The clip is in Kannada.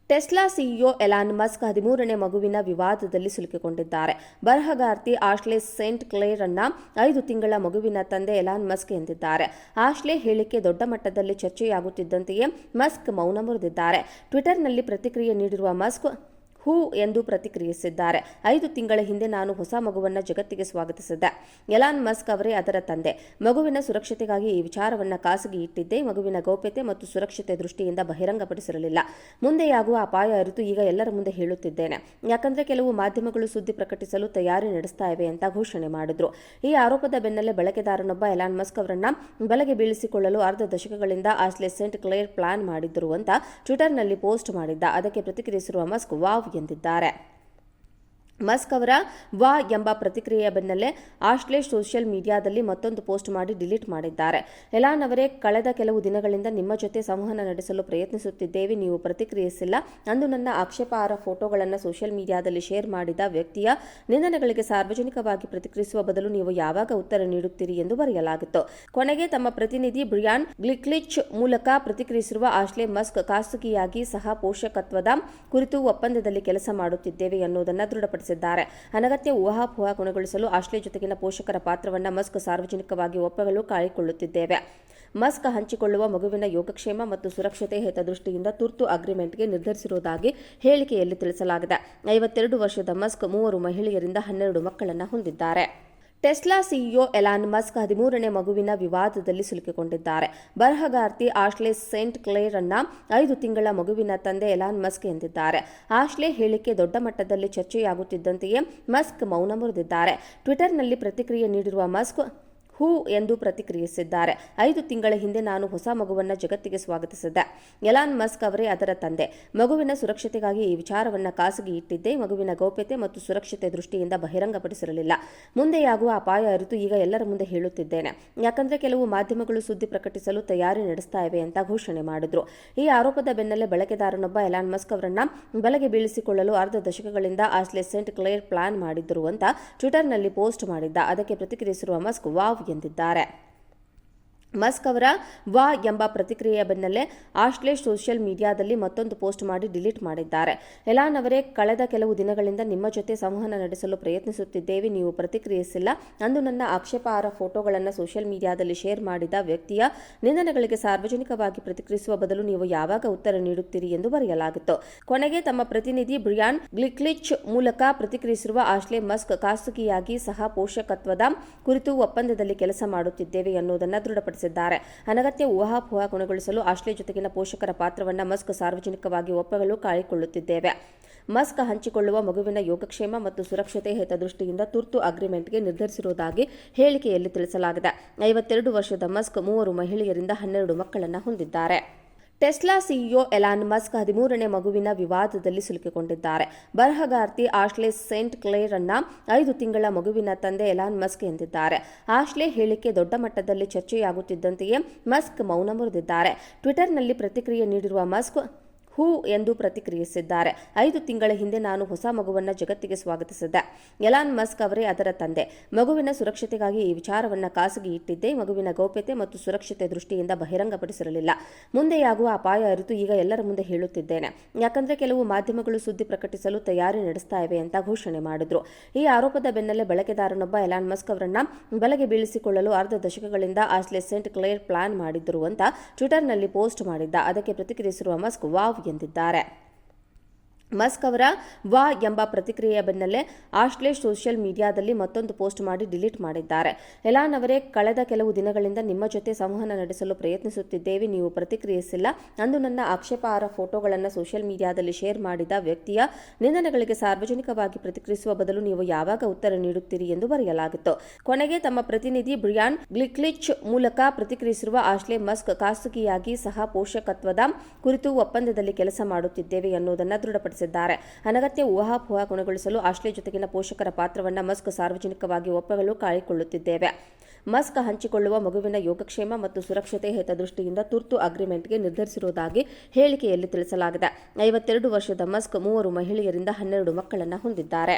ಟೆಸ್ಲಾ ಸಿಇಒ ಎಲಾನ್ ಮಸ್ಕ್ 13ನೇ ಮಗುವಿನ ವಿವಾದದಲ್ಲಿ ಸಿಲುಕಿಕೊಂಡಿದ್ದಾರೆ. ಬರಹಗಾರ್ತಿ ಆಶ್ಲೆ ಸೇಂಟ್ ಕ್ಲೇರ್ ಅನ್ನ 5 ತಿಂಗಳ ಮಗುವಿನ ತಂದೆ ಎಲಾನ್ ಮಸ್ಕ್ ಎಂದಿದ್ದಾರೆ. ಆಶ್ಲೆ ಹೇಳಿಕೆ ದೊಡ್ಡ ಮಟ್ಟದಲ್ಲಿ ಚರ್ಚೆಯಾಗುತ್ತಿದ್ದಂತೆಯೇ ಮಸ್ಕ್ ಮೌನ ಮುರಿದಿದ್ದಾರೆ. ಟ್ವಿಟರ್ನಲ್ಲಿ ಪ್ರತಿಕ್ರಿಯೆ ನೀಡಿರುವ ಮಸ್ಕ್ ಹೂ ಎಂದು ಪ್ರತಿಕ್ರಿಯಿಸಿದ್ದಾರೆ. 5 ತಿಂಗಳ ಹಿಂದೆ ನಾನು ಹೊಸ ಮಗುವನ್ನು ಜಗತ್ತಿಗೆ ಸ್ವಾಗತಿಸಿದ್ದೆ. ಎಲಾನ್ ಮಸ್ಕ್ ಅವರೇ ಅದರ ತಂದೆ. ಮಗುವಿನ ಸುರಕ್ಷತೆಗಾಗಿ ಈ ವಿಚಾರವನ್ನು ಖಾಸಗಿ ಇಟ್ಟಿದ್ದೆ. ಮಗುವಿನ ಗೌಪ್ಯತೆ ಮತ್ತು ಸುರಕ್ಷತೆ ದೃಷ್ಟಿಯಿಂದ ಬಹಿರಂಗಪಡಿಸಿರಲಿಲ್ಲ. ಮುಂದೆಯಾಗುವ ಅಪಾಯ ಅರಿತು ಈಗ ಎಲ್ಲರ ಮುಂದೆ ಹೇಳುತ್ತಿದ್ದೇನೆ. ಯಾಕಂದ್ರೆ ಕೆಲವು ಮಾಧ್ಯಮಗಳು ಸುದ್ದಿ ಪ್ರಕಟಿಸಲು ತಯಾರಿ ನಡೆಸ್ತಾ ಇವೆ ಅಂತ ಘೋಷಣೆ ಮಾಡಿದ್ರು. ಈ ಆರೋಪದ ಬೆನ್ನಲ್ಲೇ ಬಳಕೆದಾರನೊಬ್ಬ ಎಲಾನ್ ಮಸ್ಕ್ ಅವರನ್ನ ಬಲೆಗೆ ಬೀಳಿಸಿಕೊಳ್ಳಲು ಅರ್ಧ ದಶಕಗಳಿಂದ ಆಶ್ಲೆ ಸೇಂಟ್ ಕ್ಲೇರ್ ಪ್ಲಾನ್ ಮಾಡಿದ್ದರು ಅಂತ ಟ್ವಿಟರ್ನಲ್ಲಿ ಪೋಸ್ಟ್ ಮಾಡಿದ್ದ. ಅದಕ್ಕೆ ಪ್ರತಿಕ್ರಿಯಿಸಿರುವ ಮಸ್ಕ್ ವಾವ್ ಎಂದಿದ್ದಾರೆ. ಮಸ್ಕ್ ಅವರ ವಾ ಎಂಬ ಪ್ರತಿಕ್ರಿಯೆಯ ಬೆನ್ನಲ್ಲೇ ಆಶ್ಲೆ ಸೋಷಿಯಲ್ ಮೀಡಿಯಾದಲ್ಲಿ ಮತ್ತೊಂದು ಪೋಸ್ಟ್ ಮಾಡಿ ಡಿಲೀಟ್ ಮಾಡಿದ್ದಾರೆ. ಎಲಾನ್ ಅವರೇ, ಕಳೆದ ಕೆಲವು ದಿನಗಳಿಂದ ನಿಮ್ಮ ಜೊತೆ ಸಂವಹನ ನಡೆಸಲು ಪ್ರಯತ್ನಿಸುತ್ತಿದ್ದೇವೆ. ನೀವು ಪ್ರತಿಕ್ರಿಯಿಸಿಲ್ಲ. ಅಂದು ನನ್ನ ಆಕ್ಷೇಪಾರ್ಹ ಫೋಟೋಗಳನ್ನು ಸೋಷಿಯಲ್ ಮೀಡಿಯಾದಲ್ಲಿ ಶೇರ್ ಮಾಡಿದ ವ್ಯಕ್ತಿಯ ನಿಂದನೆಗಳಿಗೆ ಸಾರ್ವಜನಿಕವಾಗಿ ಪ್ರತಿಕ್ರಿಯಿಸುವ ಬದಲು ನೀವು ಯಾವಾಗ ಉತ್ತರ ನೀಡುತ್ತೀರಿ ಎಂದು ಬರೆಯಲಾಗಿತ್ತು. ಕೊನೆಗೆ ತಮ್ಮ ಪ್ರತಿನಿಧಿ ಬ್ರಿಯಾನ್ ಗ್ಲಿಕ್ಲಿಚ್ ಮೂಲಕ ಪ್ರತಿಕ್ರಿಯಿಸಿರುವ ಆಶ್ಲೆ ಮಸ್ಕ್ ಖಾಸಗಿಯಾಗಿ ಸಹ ಪೋಷಕತ್ವದ ಕುರಿತು ಒಪ್ಪಂದದಲ್ಲಿ ಕೆಲಸ ಮಾಡುತ್ತಿದ್ದೇವೆ ಎನ್ನುವುದನ್ನು ದೃಢಪಡಿಸಿದ್ದಾರೆ. ಅನಗತ್ಯ ಊಹಾಪೋಹ ಕೊನೆಗೊಳಿಸಲು ಆಶ್ಲೆ ಜೊತೆಗಿನ ಪೋಷಕರ ಪಾತ್ರವನ್ನು ಮಸ್ಕ್ ಸಾರ್ವಜನಿಕವಾಗಿ ಒಪ್ಪಲು ಕಾಯ್ದುಕೊಳ್ಳುತ್ತಿದ್ದೇವೆ. ಮಸ್ಕ್ ಹಂಚಿಕೊಳ್ಳುವ ಮಗುವಿನ ಯೋಗಕ್ಷೇಮ ಮತ್ತು ಸುರಕ್ಷತೆ ಹಿತದೃಷ್ಟಿಯಿಂದ ತುರ್ತು ಅಗ್ರಿಮೆಂಟ್ಗೆ ನಿರ್ಧರಿಸಿರುವುದಾಗಿ ಹೇಳಿಕೆಯಲ್ಲಿ ತಿಳಿಸಲಾಗಿದೆ. 52 ವರ್ಷದ ಮಸ್ಕ್ 3 ಮಹಿಳೆಯರಿಂದ 12 ಮಕ್ಕಳನ್ನು ಹೊಂದಿದ್ದಾರೆ. ಟೆಸ್ಲಾ ಸಿಇಒ ಎಲಾನ್ ಮಸ್ಕ್ 13ನೇ ಮಗುವಿನ ವಿವಾದದಲ್ಲಿ ಸಿಲುಕಿಕೊಂಡಿದ್ದಾರೆ. ಬರಹಗಾರ್ತಿ ಆಶ್ಲೆ ಸೇಂಟ್ ಕ್ಲೇರ್ ಅನ್ನ 5 ತಿಂಗಳ ಮಗುವಿನ ತಂದೆ ಎಲಾನ್ ಮಸ್ಕ್ ಎಂದಿದ್ದಾರೆ. ಆಶ್ಲೆ ಹೇಳಿಕೆ ದೊಡ್ಡ ಮಟ್ಟದಲ್ಲಿ ಚರ್ಚೆಯಾಗುತ್ತಿದ್ದಂತೆಯೇ ಮಸ್ಕ್ ಮೌನ ಮುರಿದಿದ್ದಾರೆ. ಟ್ವಿಟರ್ನಲ್ಲಿ ಪ್ರತಿಕ್ರಿಯೆ ನೀಡಿರುವ ಮಸ್ಕ್ ಹೂ ಎಂದು ಪ್ರತಿಕ್ರಿಯಿಸಿದ್ದಾರೆ. 5 ತಿಂಗಳ ಹಿಂದೆ ನಾನು ಹೊಸ ಮಗುವನ್ನು ಜಗತ್ತಿಗೆ ಸ್ವಾಗತಿಸಿದ್ದೆ. ಎಲಾನ್ ಮಸ್ಕ್ ಅವರೇ ಅದರ ತಂದೆ. ಮಗುವಿನ ಸುರಕ್ಷತೆಗಾಗಿ ಈ ವಿಚಾರವನ್ನು ಖಾಸಗಿ ಇಟ್ಟಿದ್ದೆ. ಮಗುವಿನ ಗೌಪ್ಯತೆ ಮತ್ತು ಸುರಕ್ಷತೆ ದೃಷ್ಟಿಯಿಂದ ಬಹಿರಂಗಪಡಿಸಿರಲಿಲ್ಲ. ಮುಂದೆಯಾಗುವ ಅಪಾಯ ಅರಿತು ಈಗ ಎಲ್ಲರ ಮುಂದೆ ಹೇಳುತ್ತಿದ್ದೇನೆ. ಯಾಕಂದ್ರೆ ಕೆಲವು ಮಾಧ್ಯಮಗಳು ಸುದ್ದಿ ಪ್ರಕಟಿಸಲು ತಯಾರಿ ನಡೆಸ್ತಾ ಇವೆ ಅಂತ ಘೋಷಣೆ ಮಾಡಿದ್ರು. ಈ ಆರೋಪದ ಬೆನ್ನಲ್ಲೇ ಬಳಕೆದಾರನೊಬ್ಬ ಎಲಾನ್ ಮಸ್ಕ್ ಅವರನ್ನ ಬಲೆಗೆ ಬೀಳಿಸಿಕೊಳ್ಳಲು ಅರ್ಧ ದಶಕಗಳಿಂದ ಆಶ್ಲೆ ಸೇಂಟ್ ಕ್ಲೇರ್ ಪ್ಲಾನ್ ಮಾಡಿದ್ದರು ಅಂತ ಟ್ವಿಟರ್ನಲ್ಲಿ ಪೋಸ್ಟ್ ಮಾಡಿದ್ದ. ಅದಕ್ಕೆ ಪ್ರತಿಕ್ರಿಯಿಸಿರುವ ಮಸ್ಕ್ ವಾವ್ ಎಂದಿದ್ದಾರೆ. ಮಸ್ಕ್ ಅವರ ವಾ ಎಂಬ ಪ್ರತಿಕ್ರಿಯೆಯ ಬೆನ್ನಲ್ಲೇ ಆಶ್ಲೆ ಸೋಷಿಯಲ್ ಮೀಡಿಯಾದಲ್ಲಿ ಮತ್ತೊಂದು ಪೋಸ್ಟ್ ಮಾಡಿ ಡಿಲೀಟ್ ಮಾಡಿದ್ದಾರೆ. ಎಲಾನ್ ಅವರೇ, ಕಳೆದ ಕೆಲವು ದಿನಗಳಿಂದ ನಿಮ್ಮ ಜೊತೆ ಸಂವಹನ ನಡೆಸಲು ಪ್ರಯತ್ನಿಸುತ್ತಿದ್ದೇವೆ. ನೀವು ಪ್ರತಿಕ್ರಿಯಿಸಿಲ್ಲ. ಅಂದು ನನ್ನ ಆಕ್ಷೇಪಾರ್ಹ ಫೋಟೋಗಳನ್ನು ಸೋಷಿಯಲ್ ಮೀಡಿಯಾದಲ್ಲಿ ಶೇರ್ ಮಾಡಿದ ವ್ಯಕ್ತಿಯ ನಿಂದನೆಗಳಿಗೆ ಸಾರ್ವಜನಿಕವಾಗಿ ಪ್ರತಿಕ್ರಿಯಿಸುವ ಬದಲು ನೀವು ಯಾವಾಗ ಉತ್ತರ ನೀಡುತ್ತೀರಿ ಎಂದು ಬರೆಯಲಾಗಿತ್ತು. ಕೊನೆಗೆ ತಮ್ಮ ಪ್ರತಿನಿಧಿ ಬ್ರಿಯಾನ್ ಗ್ಲಿಕ್ಲಿಚ್ ಮೂಲಕ ಪ್ರತಿಕ್ರಿಯಿಸಿರುವ ಆಶ್ಲೆ ಮಸ್ಕ್ ಖಾಸಗಿಯಾಗಿ ಸಹ ಪೋಷಕತ್ವದ ಕುರಿತು ಒಪ್ಪಂದದಲ್ಲಿ ಕೆಲಸ ಮಾಡುತ್ತಿದ್ದೇವೆ ಎನ್ನುವುದನ್ನು ದೃಢಪಡಿಸಿದ್ದಾರೆ. ಅನಗತ್ಯ ಊಹಾಪೋಹ ಕೊನೆಗೊಳಿಸಲು ಆಶ್ಲೆ ಜೊತೆಗಿನ ಪೋಷಕರ ಪಾತ್ರವನ್ನು ಮಸ್ಕ್ ಸಾರ್ವಜನಿಕವಾಗಿ ಒಪ್ಪಲು ಕಾಯ್ದುಕೊಳ್ಳುತ್ತಿದ್ದೇವೆ. ಮಸ್ಕ್ ಹಂಚಿಕೊಳ್ಳುವ ಮಗುವಿನ ಯೋಗಕ್ಷೇಮ ಮತ್ತು ಸುರಕ್ಷತೆ ಹಿತದೃಷ್ಟಿಯಿಂದ ತುರ್ತು ಅಗ್ರಿಮೆಂಟ್ಗೆ ನಿರ್ಧರಿಸಿರುವುದಾಗಿ ಹೇಳಿಕೆಯಲ್ಲಿ ತಿಳಿಸಲಾಗಿದೆ. 52 ವರ್ಷದ ಮಸ್ಕ್ 3 ಮಹಿಳೆಯರಿಂದ 12 ಮಕ್ಕಳನ್ನು ಹೊಂದಿದ್ದಾರೆ. ಟೆಸ್ಲಾ ಸಿಇಒ ಎಲಾನ್ ಮಸ್ಕ್ 13ನೇ ಮಗುವಿನ ವಿವಾದದಲ್ಲಿ ಸಿಲುಕಿಕೊಂಡಿದ್ದಾರೆ. ಬರಹಗಾರ್ತಿ ಆಶ್ಲೆ ಸೇಂಟ್ ಕ್ಲೇರ್ ಅನ್ನ 5 ತಿಂಗಳ ಮಗುವಿನ ತಂದೆ ಎಲಾನ್ ಮಸ್ಕ್ ಎಂದಿದ್ದಾರೆ. ಆಶ್ಲೆ ಹೇಳಿಕೆ ದೊಡ್ಡ ಮಟ್ಟದಲ್ಲಿ ಚರ್ಚೆಯಾಗುತ್ತಿದ್ದಂತೆಯೇ ಮಸ್ಕ್ ಮೌನ ಮುರಿದಿದ್ದಾರೆ. ಟ್ವಿಟರ್ನಲ್ಲಿ ಪ್ರತಿಕ್ರಿಯೆ ನೀಡಿರುವ ಮಸ್ಕ್ ಹೂ ಎಂದು ಪ್ರತಿಕ್ರಿಯಿಸಿದ್ದಾರೆ. 5 ತಿಂಗಳ ಹಿಂದೆ ನಾನು ಹೊಸ ಮಗುವನ್ನು ಜಗತ್ತಿಗೆ ಸ್ವಾಗತಿಸಿದ್ದೆ. ಎಲಾನ್ ಮಸ್ಕ್ ಅವರೇ ಅದರ ತಂದೆ. ಮಗುವಿನ ಸುರಕ್ಷತೆಗಾಗಿ ಈ ವಿಚಾರವನ್ನು ಖಾಸಗಿ ಇಟ್ಟಿದ್ದೆ. ಮಗುವಿನ ಗೌಪ್ಯತೆ ಮತ್ತು ಸುರಕ್ಷತೆ ದೃಷ್ಟಿಯಿಂದ ಬಹಿರಂಗಪಡಿಸಿರಲಿಲ್ಲ. ಮುಂದೆಯಾಗುವ ಅಪಾಯ ಅರಿತು ಈಗ ಎಲ್ಲರ ಮುಂದೆ ಹೇಳುತ್ತಿದ್ದೇನೆ. ಯಾಕಂದ್ರೆ ಕೆಲವು ಮಾಧ್ಯಮಗಳು ಸುದ್ದಿ ಪ್ರಕಟಿಸಲು ತಯಾರಿ ನಡೆಸ್ತಾ ಇವೆ ಅಂತ ಘೋಷಣೆ ಮಾಡಿದ್ರು. ಈ ಆರೋಪದ ಬೆನ್ನಲ್ಲೇ ಬಳಕೆದಾರನೊಬ್ಬ ಎಲಾನ್ ಮಸ್ಕ್ ಅವರನ್ನ ಬಲೆಗೆ ಬೀಳಿಸಿಕೊಳ್ಳಲು ಅರ್ಧ ದಶಕಗಳಿಂದ ಆಶ್ಲೆ ಸೇಂಟ್ ಕ್ಲೇರ್ ಪ್ಲಾನ್ ಮಾಡಿದ್ದರು ಅಂತ ಟ್ವಿಟರ್ನಲ್ಲಿ ಪೋಸ್ಟ್ ಮಾಡಿದ್ದ. ಅದಕ್ಕೆ ಪ್ರತಿಕ್ರಿಯಿಸಿರುವ ಮಸ್ಕ್ ವಾವ್ ಎಂದಿದ್ದಾರೆ. ಮಸ್ಕ್ ಅವರ ವಾ ಎಂಬ ಪ್ರತಿಕ್ರಿಯೆಯ ಬೆನ್ನಲ್ಲೇ ಆಶ್ಲೆ ಸೋಷಿಯಲ್ ಮೀಡಿಯಾದಲ್ಲಿ ಮತ್ತೊಂದು ಪೋಸ್ಟ್ ಮಾಡಿ ಡಿಲೀಟ್ ಮಾಡಿದ್ದಾರೆ. ಎಲಾನ್ ಅವರೇ, ಕಳೆದ ಕೆಲವು ದಿನಗಳಿಂದ ನಿಮ್ಮ ಜೊತೆ ಸಂವಹನ ನಡೆಸಲು ಪ್ರಯತ್ನಿಸುತ್ತಿದ್ದೇವೆ. ನೀವು ಪ್ರತಿಕ್ರಿಯಿಸಿಲ್ಲ. ಅಂದು ನನ್ನ ಆಕ್ಷೇಪಾರ್ಹ ಫೋಟೋಗಳನ್ನು ಸೋಷಿಯಲ್ ಮೀಡಿಯಾದಲ್ಲಿ ಶೇರ್ ಮಾಡಿದ ವ್ಯಕ್ತಿಯ ನಿಂದನೆಗಳಿಗೆ ಸಾರ್ವಜನಿಕವಾಗಿ ಪ್ರತಿಕ್ರಿಯಿಸುವ ಬದಲು ನೀವು ಯಾವಾಗ ಉತ್ತರ ನೀಡುತ್ತೀರಿ ಎಂದು ಬರೆಯಲಾಗಿತ್ತು. ಕೊನೆಗೆ ತಮ್ಮ ಪ್ರತಿನಿಧಿ ಬ್ರಿಯಾನ್ ಗ್ಲಿಕ್ಲಿಚ್ ಮೂಲಕ ಪ್ರತಿಕ್ರಿಯಿಸಿರುವ ಆಶ್ಲೆ ಮಸ್ಕ್ ಖಾಸಗಿಯಾಗಿ ಸಹ ಪೋಷಕತ್ವದ ಕುರಿತು ಒಪ್ಪಂದದಲ್ಲಿ ಕೆಲಸ ಮಾಡುತ್ತಿದ್ದೇವೆ ಎನ್ನುವುದನ್ನು ದೃಢಪಡಿಸಿದ್ದಾರೆ. ಅನಗತ್ಯ ಊಹಾಪೋಹ ಕೊನೆಗೊಳಿಸಲು ಆಶ್ಲೆ ಜೊತೆಗಿನ ಪೋಷಕರ ಪಾತ್ರವನ್ನು ಮಸ್ಕ್ ಸಾರ್ವಜನಿಕವಾಗಿ ಒಪ್ಪಲು ಕಾಯ್ದುಕೊಳ್ಳುತ್ತಿದ್ದೇವೆ. ಮಸ್ಕ್ ಹಂಚಿಕೊಳ್ಳುವ ಮಗುವಿನ ಯೋಗಕ್ಷೇಮ ಮತ್ತು ಸುರಕ್ಷತೆ ಹಿತದೃಷ್ಟಿಯಿಂದ ತುರ್ತು ಅಗ್ರಿಮೆಂಟ್ಗೆ ನಿರ್ಧರಿಸಿರುವುದಾಗಿ ಹೇಳಿಕೆಯಲ್ಲಿ ತಿಳಿಸಲಾಗಿದೆ. 52 ವರ್ಷದ ಮಸ್ಕ್ 3 ಮಹಿಳೆಯರಿಂದ 12 ಮಕ್ಕಳನ್ನು ಹೊಂದಿದ್ದಾರೆ.